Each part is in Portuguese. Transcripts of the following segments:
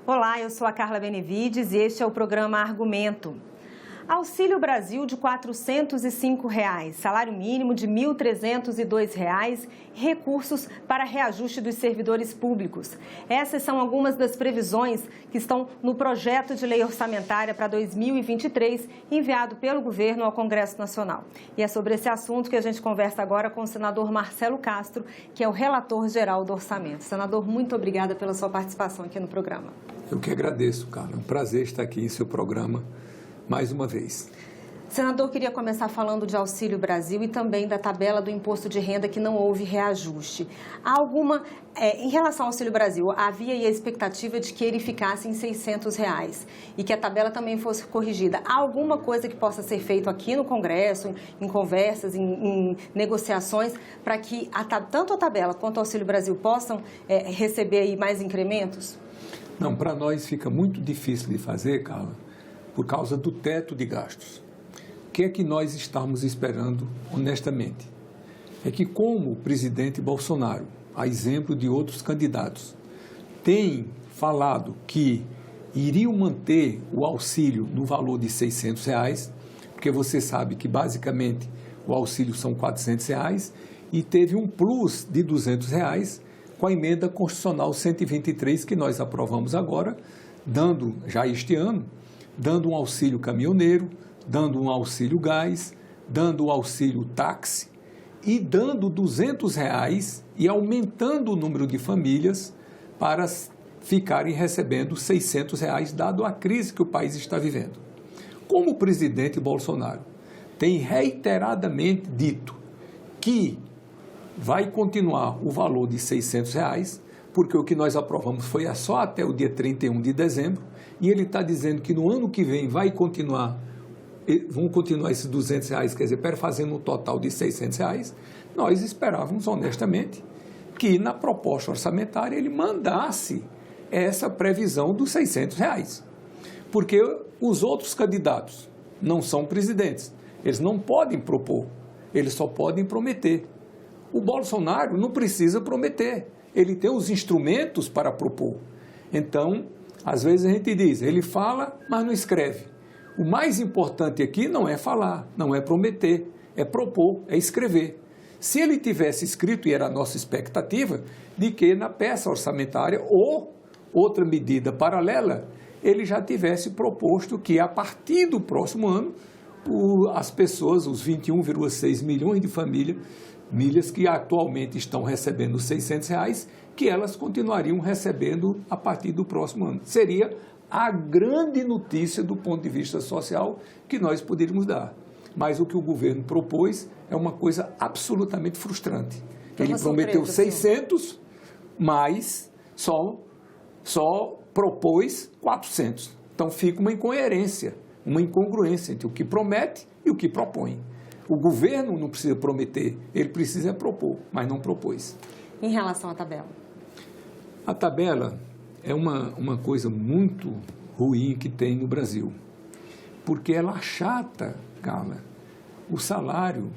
Olá, eu sou a Carla Benevides e este é o programa Argumento. Auxílio Brasil de R$ 405, salário mínimo de R$ 1.302 e recursos para reajuste dos servidores públicos. Essas são algumas das previsões que estão no projeto de lei orçamentária para 2023, enviado pelo governo ao Congresso Nacional. E é sobre esse assunto que a gente conversa agora com o senador Marcelo Castro, que é o relator geral do orçamento. Senador, muito obrigada pela sua participação aqui no programa. Eu que agradeço, Carla. É um prazer estar aqui em seu programa mais uma vez. Senador, queria começar falando de Auxílio Brasil e também da tabela do imposto de renda que não houve reajuste. Há em relação ao Auxílio Brasil, havia aí a expectativa de que ele ficasse em R$ 600 e que a tabela também fosse corrigida. Há alguma coisa que possa ser feito aqui no Congresso, em conversas, em negociações, para que tanto a tabela quanto o Auxílio Brasil possam receber aí mais incrementos? Não, para nós fica muito difícil de fazer, Carla, por causa do teto de gastos. O que é que nós estamos esperando, honestamente? É que, como o presidente Bolsonaro, a exemplo de outros candidatos, tem falado que iriam manter o auxílio no valor de R$ 600, porque você sabe que, basicamente, o auxílio são R$ 400, e teve um plus de R$ 200 com a emenda constitucional 123, que nós aprovamos agora, dando, já este ano, dando um auxílio caminhoneiro, dando um auxílio gás, dando um auxílio táxi e dando R$ 200 e aumentando o número de famílias para ficarem recebendo R$ 600, dado a crise que o país está vivendo. Como o presidente Bolsonaro tem reiteradamente dito que vai continuar o valor de R$ 600, porque o que nós aprovamos foi só até o dia 31 de dezembro, e ele está dizendo que no ano que vem vão continuar esses R$ 200, quer dizer, fazendo um total de R$ 600, nós esperávamos, honestamente, que na proposta orçamentária ele mandasse essa previsão dos R$ 600, porque os outros candidatos não são presidentes, eles não podem propor, eles só podem prometer. O Bolsonaro não precisa prometer, ele tem os instrumentos para propor. Então, às vezes a gente diz, ele fala, mas não escreve. O mais importante aqui não é falar, não é prometer, é propor, é escrever. Se ele tivesse escrito, e era a nossa expectativa, de que na peça orçamentária ou outra medida paralela, ele já tivesse proposto que a partir do próximo ano, as pessoas, os 21,6 milhões de famílias que atualmente estão recebendo R$ 600, que elas continuariam recebendo a partir do próximo ano. Seria a grande notícia do ponto de vista social que nós poderíamos dar. Mas o que o governo propôs é uma coisa absolutamente frustrante. Ele prometeu 600, mas só propôs 400. Então fica uma incoerência, uma incongruência entre o que promete e o que propõe. O governo não precisa prometer, ele precisa propor, mas não propôs. Em relação à tabela? A tabela é uma coisa muito ruim que tem no Brasil, porque ela achata, Carla, o salário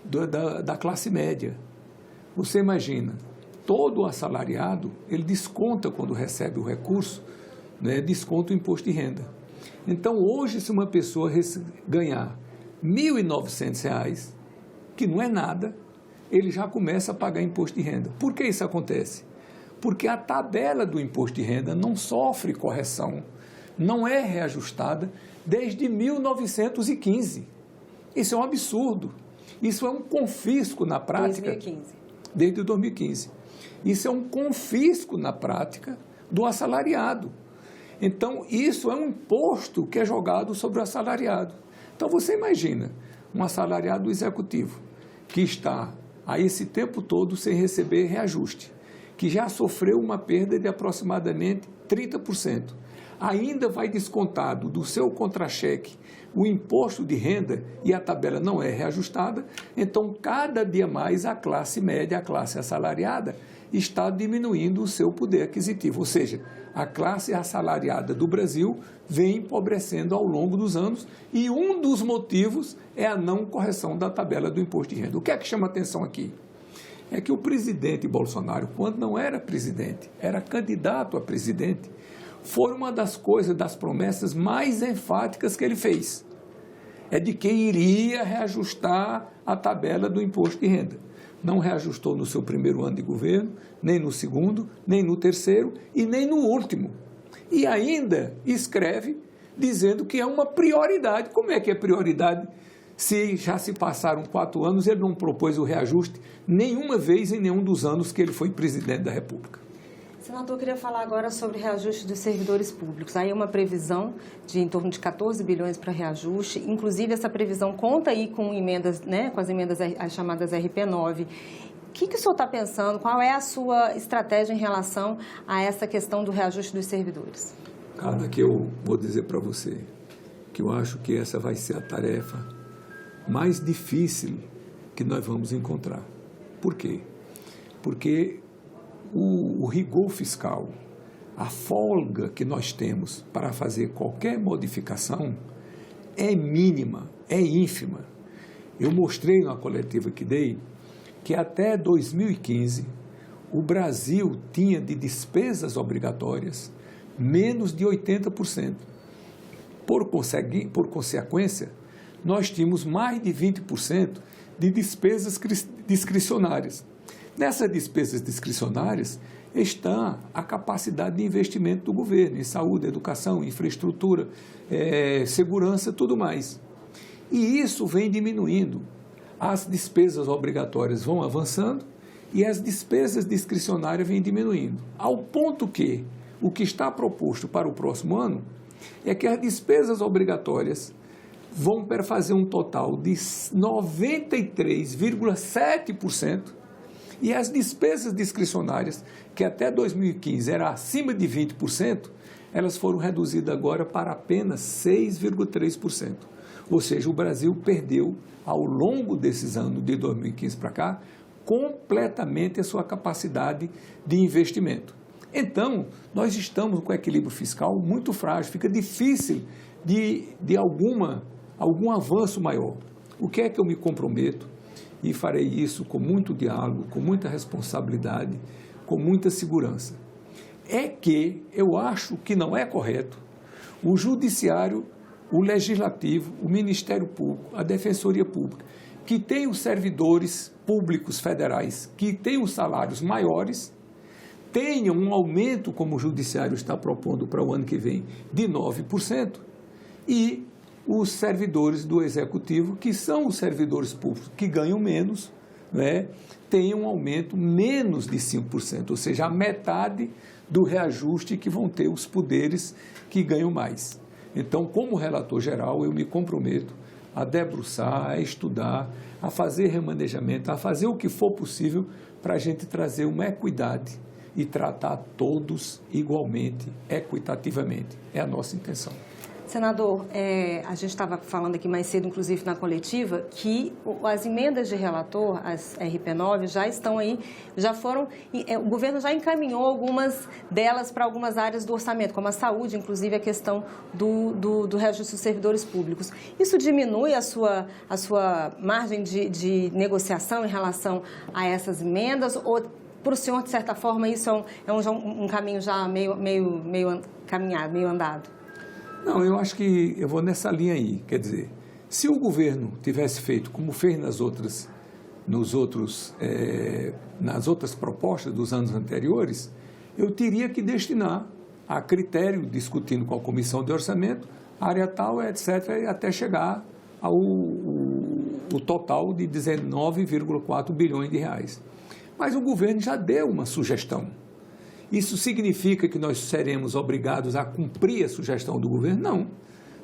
da classe média. Você imagina, todo assalariado, ele desconta quando recebe o recurso, né, desconta o imposto de renda. Então, hoje, se uma pessoa ganhar R$ 1.900, que não é nada, ele já começa a pagar imposto de renda. Por que isso acontece? Porque a tabela do imposto de renda não sofre correção, não é reajustada desde 1915. Isso é um absurdo. Isso é um confisco na prática. 2015. Desde 2015. Isso é um confisco na prática do assalariado. Então, isso é um imposto que é jogado sobre o assalariado. Então, você imagina um assalariado executivo que está a esse tempo todo sem receber reajuste, que já sofreu uma perda de aproximadamente 30%. Ainda vai descontado do seu contra-cheque o imposto de renda e a tabela não é reajustada, então cada dia mais a classe média, a classe assalariada, está diminuindo o seu poder aquisitivo, ou seja, a classe assalariada do Brasil vem empobrecendo ao longo dos anos e um dos motivos é a não correção da tabela do imposto de renda. O que é que chama atenção aqui? É que o presidente Bolsonaro, quando não era presidente, era candidato a presidente, foi uma das coisas, das promessas mais enfáticas que ele fez. É de que iria reajustar a tabela do imposto de renda. Não reajustou no seu primeiro ano de governo, nem no segundo, nem no terceiro e nem no último. E ainda escreve dizendo que é uma prioridade. Como é que é prioridade se já se passaram 4 anos e ele não propôs o reajuste nenhuma vez em nenhum dos anos que ele foi presidente da República? Senador, eu queria falar agora sobre o reajuste dos servidores públicos. Aí é uma previsão de em torno de 14 bilhões para reajuste. Inclusive, essa previsão conta aí com emendas, né, com as emendas as chamadas RP9. O que o senhor está pensando? Qual é a sua estratégia em relação a essa questão do reajuste dos servidores? Cada que eu vou dizer para você que eu acho que essa vai ser a tarefa mais difícil que nós vamos encontrar. Por quê? Porque o rigor fiscal, a folga que nós temos para fazer qualquer modificação é mínima, é ínfima. Eu mostrei na coletiva que dei que até 2015 o Brasil tinha de despesas obrigatórias menos de 80%. Por consequência, nós tínhamos mais de 20% de despesas discricionárias. Nessas despesas discricionárias está a capacidade de investimento do governo em saúde, educação, infraestrutura, segurança, tudo mais. E isso vem diminuindo. As despesas obrigatórias vão avançando e as despesas discricionárias vêm diminuindo. Ao ponto que o que está proposto para o próximo ano é que as despesas obrigatórias vão fazer um total de 93,7%. E as despesas discricionárias, que até 2015 era acima de 20%, elas foram reduzidas agora para apenas 6,3%. Ou seja, o Brasil perdeu, ao longo desses anos, de 2015 para cá, completamente a sua capacidade de investimento. Então, nós estamos com o equilíbrio fiscal muito frágil, fica difícil de algum avanço maior. O que é que eu me comprometo? E farei isso com muito diálogo, com muita responsabilidade, com muita segurança. É que eu acho que não é correto o Judiciário, o Legislativo, o Ministério Público, a Defensoria Pública, que tem os servidores públicos federais, que têm os salários maiores, tenham um aumento, como o Judiciário está propondo para o ano que vem, de 9%, e os servidores do Executivo, que são os servidores públicos que ganham menos, né, tenham um aumento menos de 5%, ou seja, a metade do reajuste que vão ter os poderes que ganham mais. Então, como relator geral, eu me comprometo a debruçar, a estudar, a fazer remanejamento, a fazer o que for possível para a gente trazer uma equidade e tratar todos igualmente, equitativamente. É a nossa intenção. Senador, a gente estava falando aqui mais cedo, inclusive na coletiva, que as emendas de relator, as RP9, já estão aí, já foram, o governo já encaminhou algumas delas para algumas áreas do orçamento, como a saúde, inclusive a questão do reajuste dos servidores públicos. Isso diminui a sua margem de negociação em relação a essas emendas, ou para o senhor, de certa forma, isso é um caminho já meio caminhado, meio andado? Não, eu acho que eu vou nessa linha aí. Quer dizer, se o governo tivesse feito como fez nas outras propostas dos anos anteriores, eu teria que destinar a critério, discutindo com a Comissão de Orçamento, área tal, etc., até chegar ao total de 19,4 bilhões de reais. Mas o governo já deu uma sugestão. Isso significa que nós seremos obrigados a cumprir a sugestão do governo? Não.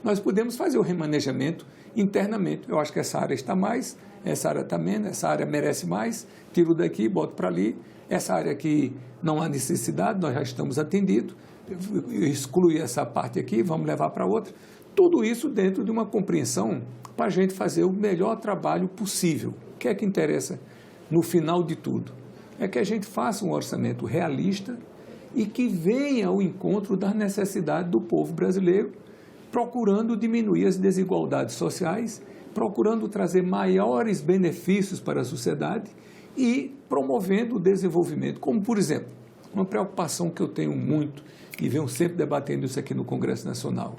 Nós podemos fazer o remanejamento internamente. Eu acho que essa área está mais, essa área está menos, essa área merece mais, tiro daqui, boto para ali. Essa área aqui não há necessidade, nós já estamos atendidos, exclui essa parte aqui, vamos levar para outra. Tudo isso dentro de uma compreensão para a gente fazer o melhor trabalho possível. O que é que interessa no final de tudo? É que a gente faça um orçamento realista e que venha ao encontro das necessidades do povo brasileiro, procurando diminuir as desigualdades sociais, procurando trazer maiores benefícios para a sociedade e promovendo o desenvolvimento. Como, por exemplo, uma preocupação que eu tenho muito e venho sempre debatendo isso aqui no Congresso Nacional,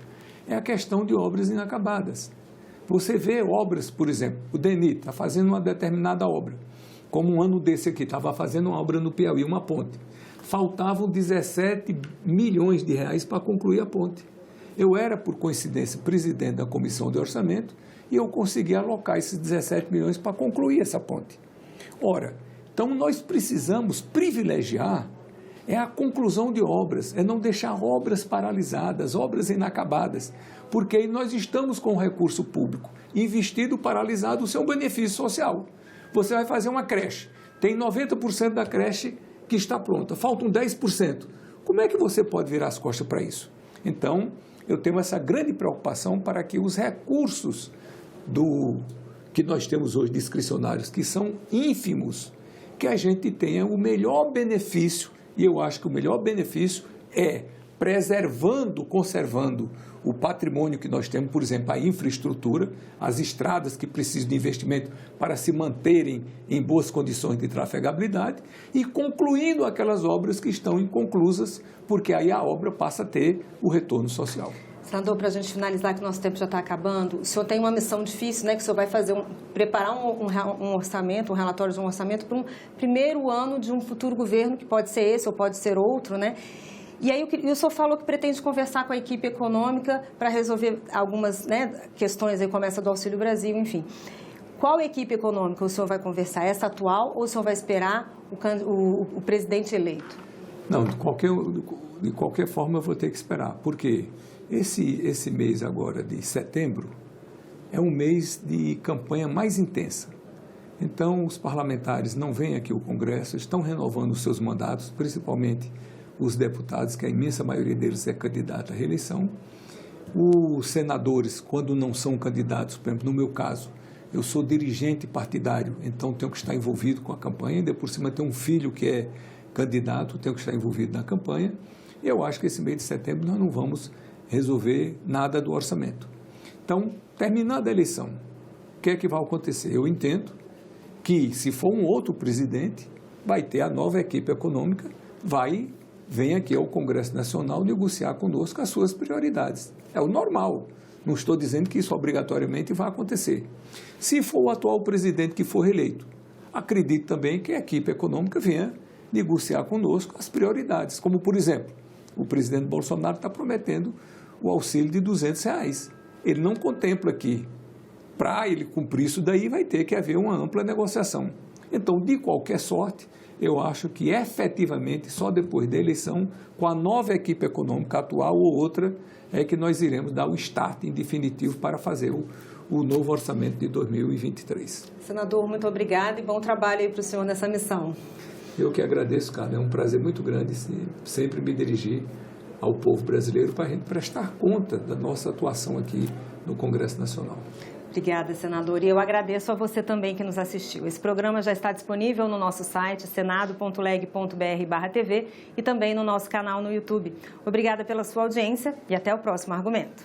é a questão de obras inacabadas. Você vê obras, por exemplo, o DENIT está fazendo uma determinada obra, como um ano desse aqui, estava fazendo uma obra no Piauí, uma ponte. Faltavam 17 milhões de reais para concluir a ponte. Eu era, por coincidência, presidente da Comissão de Orçamento e eu consegui alocar esses 17 milhões para concluir essa ponte. Ora, então nós precisamos privilegiar a conclusão de obras, é não deixar obras paralisadas, obras inacabadas, porque aí nós estamos com o recurso público investido, paralisado, o seu benefício social. Você vai fazer uma creche, tem 90% da creche que está pronta, faltam 10%. Como é que você pode virar as costas para isso? Então, eu tenho essa grande preocupação para que os recursos que nós temos hoje discricionários, que são ínfimos, que a gente tenha o melhor benefício, e eu acho que o melhor benefício é preservando, conservando o patrimônio que nós temos, por exemplo, a infraestrutura, as estradas que precisam de investimento para se manterem em boas condições de trafegabilidade e concluindo aquelas obras que estão inconclusas, porque aí a obra passa a ter o retorno social. Senador, para a gente finalizar, que o nosso tempo já está acabando, o senhor tem uma missão difícil, né, que o senhor vai fazer preparar um orçamento, um relatório de um orçamento para um primeiro ano de um futuro governo, que pode ser esse ou pode ser outro, né? E aí o senhor falou que pretende conversar com a equipe econômica para resolver algumas, né, questões, aí começa do Auxílio Brasil, enfim. Qual equipe econômica o senhor vai conversar? Essa atual ou o senhor vai esperar o presidente eleito? Não, de qualquer forma eu vou ter que esperar, porque esse mês agora de setembro é um mês de campanha mais intensa. Então, os parlamentares não vêm aqui ao Congresso, estão renovando os seus mandatos, principalmente os deputados, que a imensa maioria deles é candidata à reeleição. Os senadores, quando não são candidatos, por exemplo, no meu caso, eu sou dirigente partidário, então tenho que estar envolvido com a campanha, ainda por cima tenho um filho que é candidato, tenho que estar envolvido na campanha. Eu acho que esse mês de setembro nós não vamos resolver nada do orçamento. Então, terminada a eleição, o que é que vai acontecer? Eu entendo que, se for um outro presidente, vai ter a nova equipe econômica, vem aqui ao Congresso Nacional negociar conosco as suas prioridades. É o normal. Não estou dizendo que isso obrigatoriamente vai acontecer. Se for o atual presidente que for reeleito, acredito também que a equipe econômica venha negociar conosco as prioridades, como, por exemplo, o presidente Bolsonaro está prometendo o auxílio de R$200. Ele não contempla aqui. Para ele cumprir isso daí, vai ter que haver uma ampla negociação. Então, de qualquer sorte, eu acho que efetivamente, só depois da eleição, com a nova equipe econômica atual ou outra, é que nós iremos dar o start em definitivo para fazer o novo orçamento de 2023. Senador, muito obrigada e bom trabalho aí para o senhor nessa missão. Eu que agradeço, Carla. É um prazer muito grande sempre me dirigir ao povo brasileiro para a gente prestar conta da nossa atuação aqui no Congresso Nacional. Obrigada, senador. E eu agradeço a você também que nos assistiu. Esse programa já está disponível no nosso site, senado.leg.br/TV e também no nosso canal no YouTube. Obrigada pela sua audiência e até o próximo argumento.